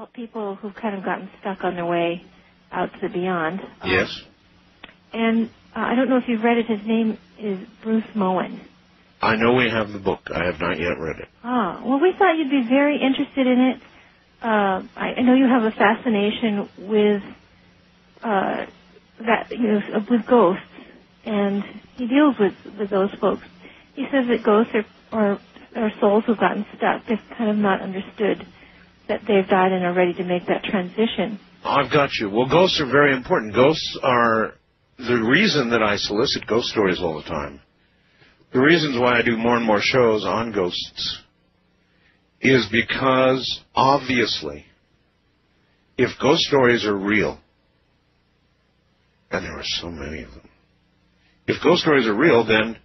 help people who've kind of gotten stuck on their way out to the beyond. Yes. And I don't know if you've read it. His name is Bruce Moen. I know we have the book. I have not yet read it. Ah, well, we thought you'd be very interested in it. I know you have a fascination with with ghosts, and he deals with those folks. He says that ghosts are souls who've gotten stuck. They've kind of not understood that they've died and are ready to make that transition. I've got you. Well, ghosts are very important. Ghosts are the reason that I solicit ghost stories all the time. The reasons why I do more and more shows on ghosts is because, obviously, if ghost stories are real, and there are so many of them, if ghost stories are real, then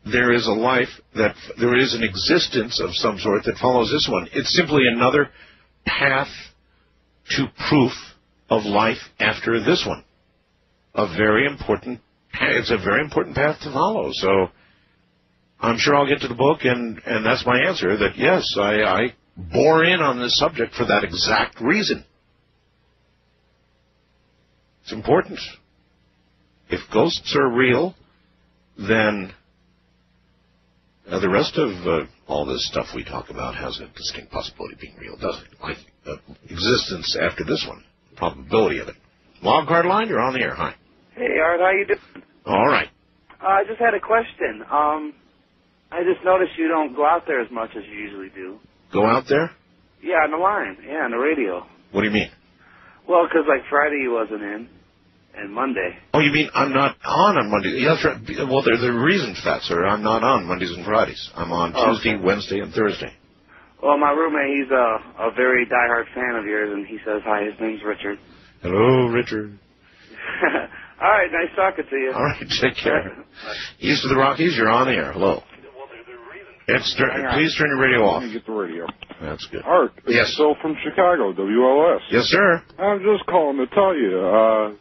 there is a life, there is an existence of some sort that follows this one. It's simply another path to proof of life after this one. It's a very important path to follow. So I'm sure I'll get to the book, and that's my answer, that yes, I bore in on this subject for that exact reason. It's important. If ghosts are real, then the rest of all this stuff we talk about has a distinct possibility of being real, doesn't it? Like existence after this one, probability of it. Wildcard line, you're on the air. Hi. Hey, Art, how you doing? All right. I just had a question. I just noticed you don't go out there as much as you usually do. Go out there? Yeah, on the line. Yeah, on the radio. What do you mean? Well, 'cause like Friday you wasn't in, and Monday. Oh, you mean I'm not on Monday? Yeah, that's right. Well, there are reasons for that, sir. I'm not on Mondays and Fridays. I'm on Tuesday, Wednesday, and Thursday. Well, my roommate, he's a very diehard fan of yours, and he says hi. His name's Richard. Hello, Richard. All right, nice talking to you. All right, take care. East of the Rockies, you're on the air. Hello. Please turn your radio off. Let me get the radio. That's good. Art, yes. It's Phil from Chicago, WLS. Yes, sir. I'm just calling to tell you,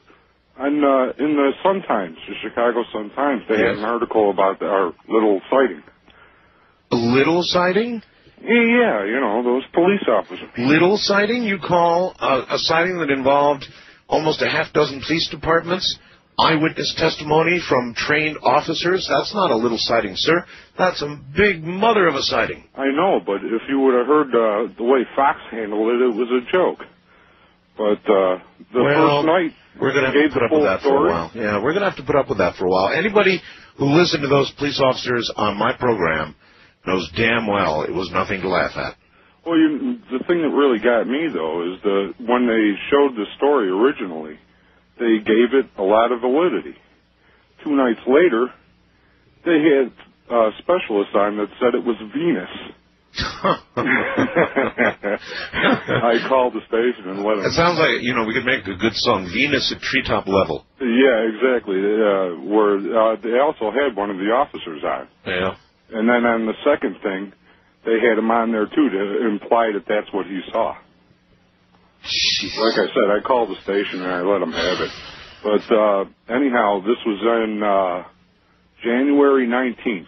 in the Sun-Times, the Chicago Sun-Times, they had an article about our little sighting. A little sighting? Yeah, you know, those police officers. Little sighting? You call a sighting that involved almost a half dozen police departments, eyewitness testimony from trained officers? That's not a little sighting, sir. That's a big mother of a sighting. I know, but if you would have heard the way Fox handled it, it was a joke. But first night, we're going to have to put up with that for a while. Yeah, we're going to have to put up with that for a while. Anybody who listened to those police officers on my program knows damn well it was nothing to laugh at. Well, the thing that really got me, though, is when they showed the story originally, they gave it a lot of validity. 2 nights later, they had a specialist on that said it was Venus. I called the station and let them... It sounds like, we could make a good song, Venus at Treetop Level. Yeah, exactly. Where they also had one of the officers on. Yeah. And then on the second thing, they had him on there, too, to imply that that's what he saw. Jeez. Like I said, I called the station and I let them have it. But anyhow, this was in January 19th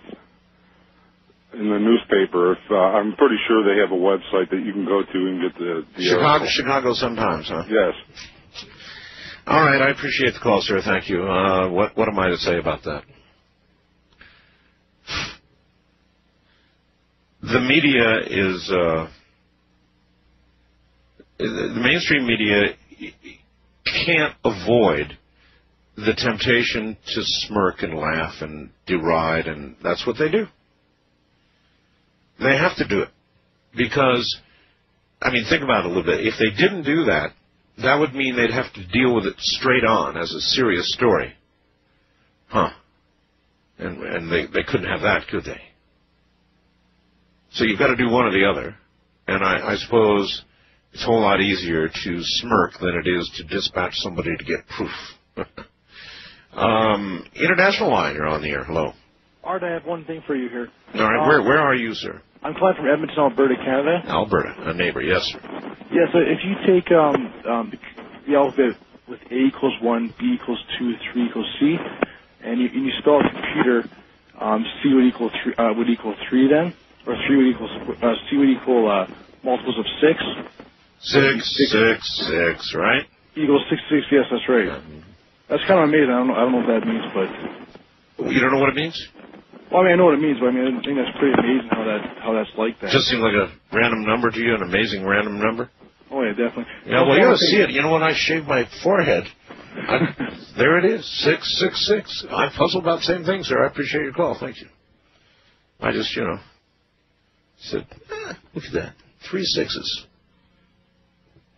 in the newspaper. I'm pretty sure they have a website that you can go to and get the Chicago Sun-Times, huh? Yes. All right, I appreciate the call, sir. Thank you. What am I to say about that? The media is... the mainstream media can't avoid the temptation to smirk and laugh and deride, and that's what they do. They have to do it. Because, think about it a little bit. If they didn't do that, that would mean they'd have to deal with it straight on as a serious story. Huh. And they couldn't have that, could they? So you've got to do one or the other. And I suppose it's a whole lot easier to smirk than it is to dispatch somebody to get proof. International line, you're on the air. Hello. Art, I have one thing for you here. All right, where are you, sir? I'm calling from Edmonton, Alberta, Canada. Alberta, a neighbor, yes, sir. Yeah, so if you take the alphabet with A equals 1, B equals 2, 3 equals C, and you spell out computer, C would equal 3 then, or 3 would equal, C would equal multiples of 6. 666, right? Equals 66. Yes, that's right. That's kind of amazing. I don't know what that means, but you don't know what it means? Well, I mean, I know what it means, but I mean, I think that's pretty amazing how that's like that. Just seems like a random number to you, an amazing random number. Oh yeah, definitely. Yeah, well, you gotta see it. You know, when I shave my forehead, there it is, 666. I puzzle about the same thing, sir. I appreciate your call. Thank you. I just, said, look at that, 3 6s.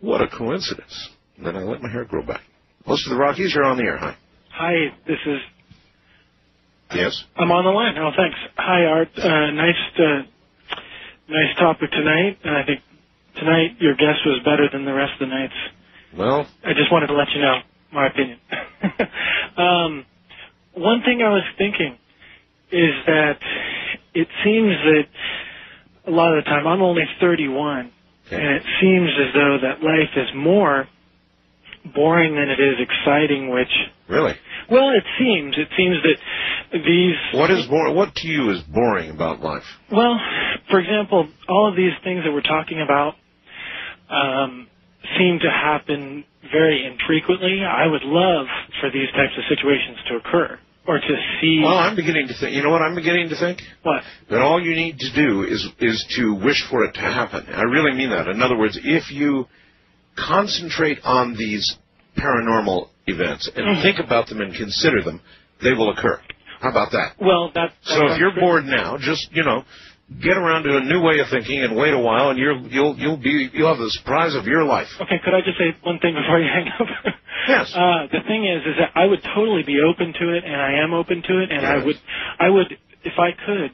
What a coincidence. And then I let my hair grow back. Most of the Rockies, you're on the air. Hi. Hi, this is... Yes? I'm on the line. Oh, thanks. Hi, Art. Nice topic tonight. And I think tonight your guest was better than the rest of the nights. Well... I just wanted to let you know my opinion. One thing I was thinking is that it seems that a lot of the time, I'm only 31, and it seems as though that life is more boring than it is exciting, which... Really? Well, it seems that these... What to you is boring about life? Well, for example, all of these things that we're talking about seem to happen very infrequently. I would love for these types of situations to occur, or to see... Well, I'm beginning to think... You know what I'm beginning to think? What? That all you need to do is to wish for it to happen. I really mean that. In other words, if you concentrate on these paranormal events and think about them and consider them, they will occur. How about that? Well, so if you're bored now, just, get around to a new way of thinking and wait a while, and you'll have the surprise of your life. Okay, could I just say one thing before you hang up? Yes. The thing is that I would totally be open to it, and I am open to it, and yes. I would, if I could,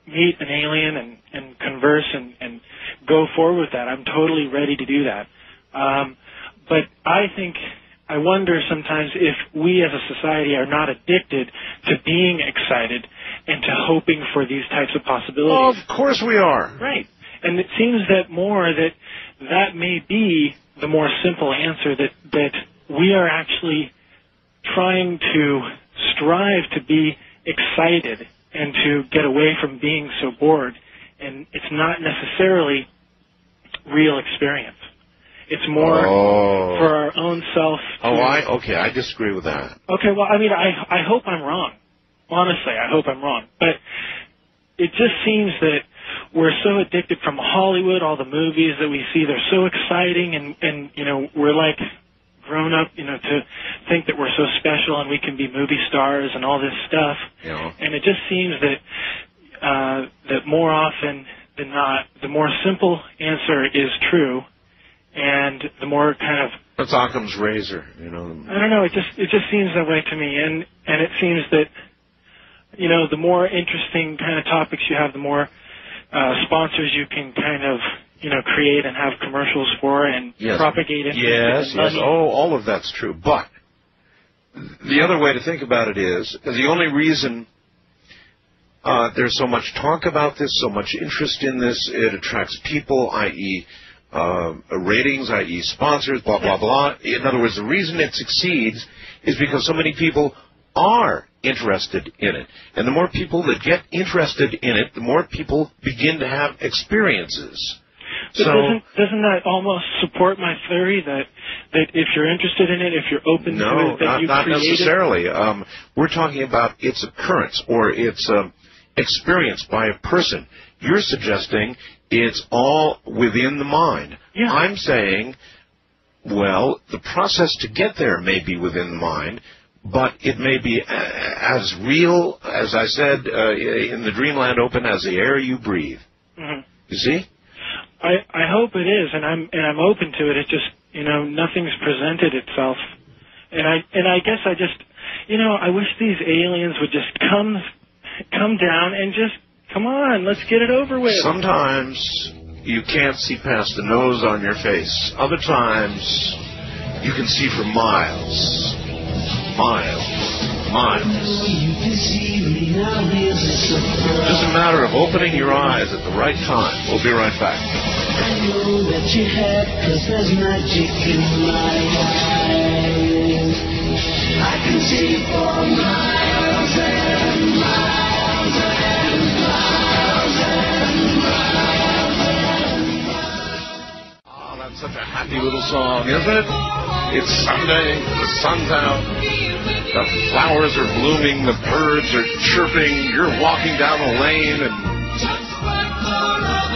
meet an alien and converse and go forward with that. I'm totally ready to do that. But I wonder sometimes if we as a society are not addicted to being excited and to hoping for these types of possibilities. Oh, of course we are. Right. And it seems that may be the more simple answer, that we are actually trying to strive to be excited and to get away from being so bored. And it's not necessarily real experience. It's more for our own self. I disagree with that. Okay, well, I mean, I hope I'm wrong. Honestly, I hope I'm wrong. But it just seems that we're so addicted from Hollywood, all the movies that we see, they're so exciting, and we're like grown up, to think that we're so special and we can be movie stars and all this stuff. Yeah. And it just seems that more often than not, the more simple answer is true. And the more kind of... That's Occam's razor, I don't know, it just seems that way to me. And it seems that, the more interesting kind of topics you have, the more sponsors you can kind of, create and have commercials for and propagate it. Yes. Oh, all of that's true. But the other way to think about it is, the only reason there's so much talk about this, so much interest in this, it attracts people, i.e., ratings, i.e. sponsors, blah, blah, blah. In other words, the reason it succeeds is because so many people are interested in it. And the more people that get interested in it, the more people begin to have experiences. But doesn't that almost support my theory that if you're interested in it, if you're open to it, that you not create necessarily. We're talking about its occurrence or its experience by a person. You're suggesting it's all within the mind. Yeah. I'm saying, well, the process to get there may be within the mind, but it may be as real, as I said in the Dreamland Open, as the air you breathe. Mm-hmm. You see? I hope it is, and I'm open to it. It's just, nothing's presented itself. And I guess I just, I wish these aliens would just come down and just, come on, let's get it over with. Sometimes you can't see past the nose on your face. Other times you can see for miles. Just a matter of opening your eyes at the right time. We'll be right back. I know that you have, 'cause there's magic in my eyes. I can see for miles and miles and miles and miles and miles. such a happy little song, isn't it? It's Sunday, the sun's out, the flowers are blooming, the birds are chirping, you're walking down a lane, and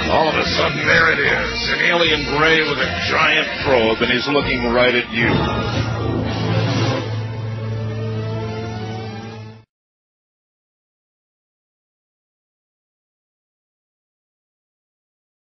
all of a sudden there it is, an alien gray with a giant probe, and he's looking right at you.